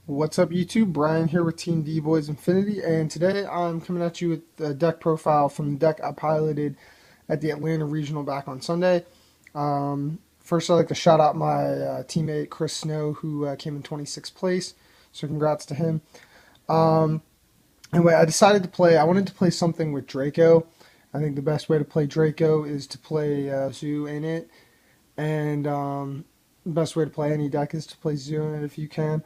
What's up, YouTube? Brian here with Team D-Boyz Infinity, and today I'm coming at you with the deck profile from the deck I piloted at the Atlanta Regional back on Sunday. First, I'd like to shout out my teammate Chris Snow, who came in 26th place, so congrats to him. Um, anyway, I wanted to play something with Draco. I think the best way to play Draco is to play Zoo in it, and the best way to play any deck is to play Zoo in it if you can.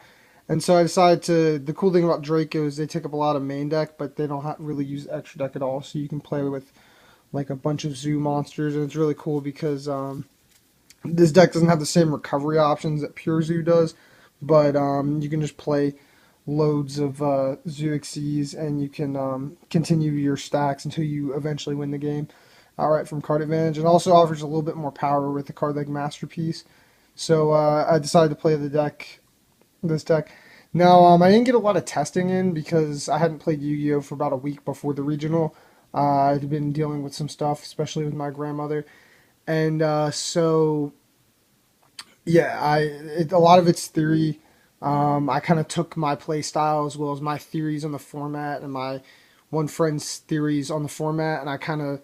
And so I decided to. The cool thing about Draco is they take up a lot of main deck, but they don't really use extra deck at all. So you can play with like a bunch of zoo monsters, and it's really cool because this deck doesn't have the same recovery options that pure zoo does, but you can just play loads of zoo Xyzs, and you can continue your stacks until you eventually win the game outright from card advantage. And also offers a little bit more power with a card like Masterpiece. So I decided to play this deck. Now, I didn't get a lot of testing in because I hadn't played Yu-Gi-Oh! For about a week before the regional. I'd been dealing with some stuff, especially with my grandmother. And so, yeah, a lot of it's theory. I kind of took my play style as well as my theories on the format and my one friend's theories on the format, and I kind of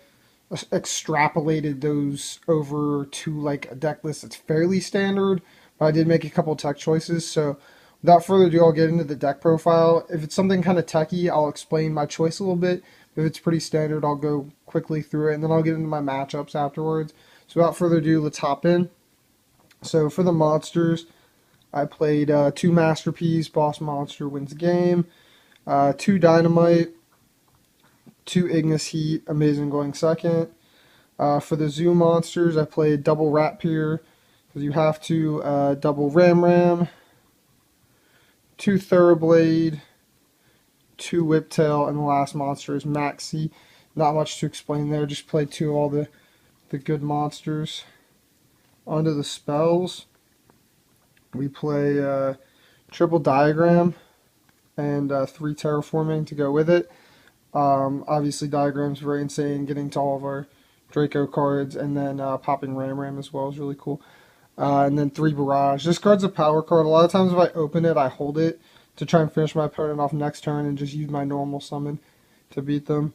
extrapolated those over to like a deck list that's fairly standard, but I did make a couple tech choices. So without further ado, I'll get into the deck profile. If it's something kind of techy, I'll explain my choice a little bit. If it's pretty standard, I'll go quickly through it, and then I'll get into my matchups afterwards. So without further ado, let's hop in. So for the monsters, I played 2 Masterpiece, Boss Monster wins game, 2 Dynamite, 2 Ignis Heat, Amazing going second. For the Zoo monsters, I played double Rat Pier, because you have to, double Ram, 2 Thoroughblade, 2 Whiptail, and the last monster is Maxi. Not much to explain there, just played 2 of all the good monsters. Onto the spells, we play triple Diagram and 3 Terraforming to go with it. Obviously, Diagram's very insane, getting to all of our Draco cards, and then popping Ram as well is really cool. And then 3 Barrage. This card's a power card. A lot of times if I open it, I hold it to try and finish my opponent off next turn and just use my normal summon to beat them.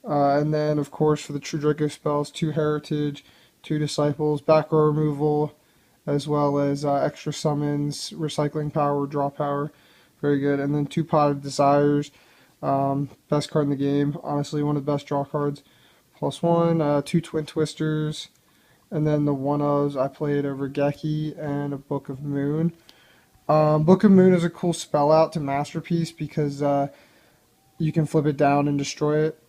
And then, of course, for the True Draco spells, 2 Heritage, 2 Disciples, back row removal, as well as extra summons, recycling power, draw power. Very good. And then 2 Potted Desires. Best card in the game. Honestly, one of the best draw cards. +1, 2 Twin Twisters, and then the one-ofs I played over Geki and a Book of Moon. Book of Moon is a cool spell out to Masterpiece because you can flip it down and destroy it.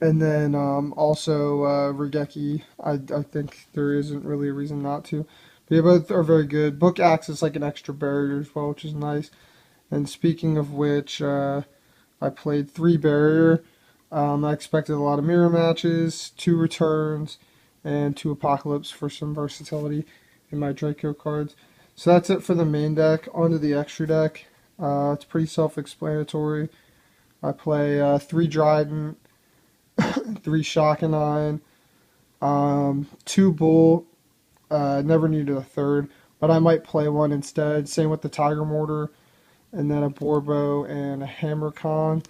And then also Regeki, I think there isn't really a reason not to. But yeah, both are very good. Book acts as like an extra barrier as well, which is nice. And speaking of which, I played 3 barrier. I expected a lot of mirror matches, 2 returns, and 2 Apocalypse for some versatility in my Draco cards. So that's it for the main deck. Onto the extra deck. It's pretty self-explanatory. I play 3 Dryden, 3 Shockanine, 2 Bull. Never needed a third, but I might play one instead. Same with the Tiger Mortar, and then a Borbo and a Hammercon.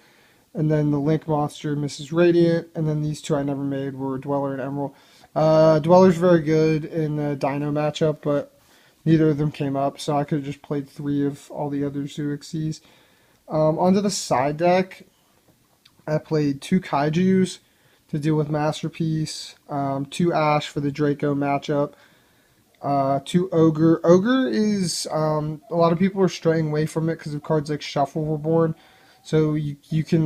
And then the Link monster, Mrs. Radiant, and then these 2 I never made were Dweller and Emerald. Dweller's very good in the Dino matchup, but neither of them came up, so I could have just played 3 of all the other Zoo Xyzs. Onto the side deck, I played 2 Kaijus to deal with Masterpiece, 2 Ash for the Draco matchup, 2 Ogre. Ogre is, a lot of people are straying away from it because of cards like Shuffle Reborn. So you can,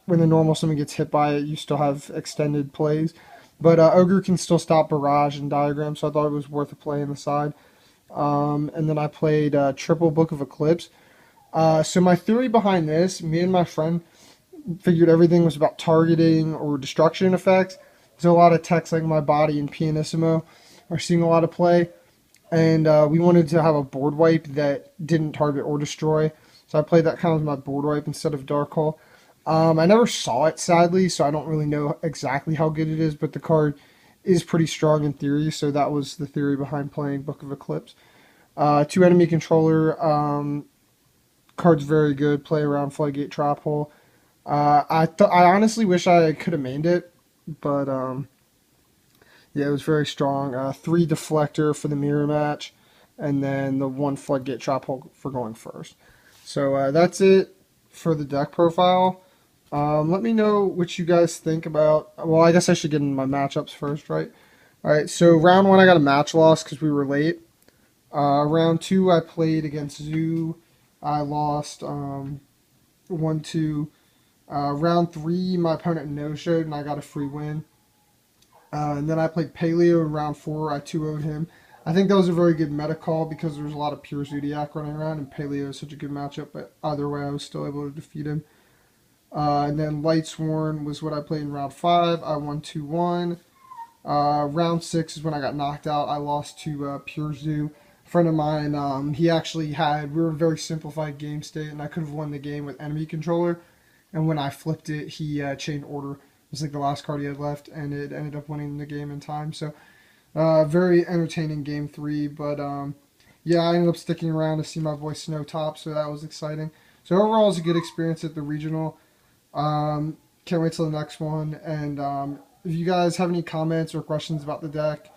when the normal summon gets hit by it, you still have extended plays. But Ogre can still stop Barrage and Diagram, so I thought it was worth a play on the side. And then I played triple Book of Eclipse. So my theory behind this, me and my friend figured everything was about targeting or destruction effects. There's a lot of techs like My Body and Pianissimo are seeing a lot of play. And we wanted to have a board wipe that didn't target or destroy. So I played that kind of as my board wipe instead of Dark Hole. I never saw it, sadly, so I don't really know exactly how good it is, but the card is pretty strong in theory, so that was the theory behind playing Book of Eclipse. 2 enemy controller, Card's very good. Play around Floodgate Trap Hole. I honestly wish I could have mained it, but yeah, it was very strong. 3 Deflector for the mirror match, and then the 1 Floodgate Trap Hole for going first. So that's it for the deck profile. Let me know what you guys think about. Well, I guess I should get into my matchups first, right? All right. So round 1, I got a match loss because we were late. Round 2, I played against Zoo. I lost 1-2. Round 3, my opponent no-showed, and I got a free win. And then I played Paleo in round 4. I 2-0'd him. I think that was a very good meta call because there was a lot of pure Zodiac running around, and Paleo is such a good matchup. But either way, I was still able to defeat him. And then Lightsworn was what I played in round 5. I won 2-1. Round 6 is when I got knocked out. I lost to Pure Zoo. A friend of mine, we were a very simplified game state, and I could have won the game with enemy controller. And when I flipped it, he chained order. It was like the last card he had left, and it ended up winning the game in time. So, very entertaining game 3. But, yeah, I ended up sticking around to see my boy Snow top, so that was exciting. So, overall, it was a good experience at the regional. Can't wait till the next one. And if you guys have any comments or questions about the deck,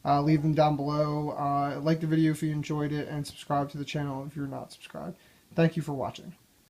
leave them down below. Like the video if you enjoyed it, and subscribe to the channel if you're not subscribed. Thank you for watching.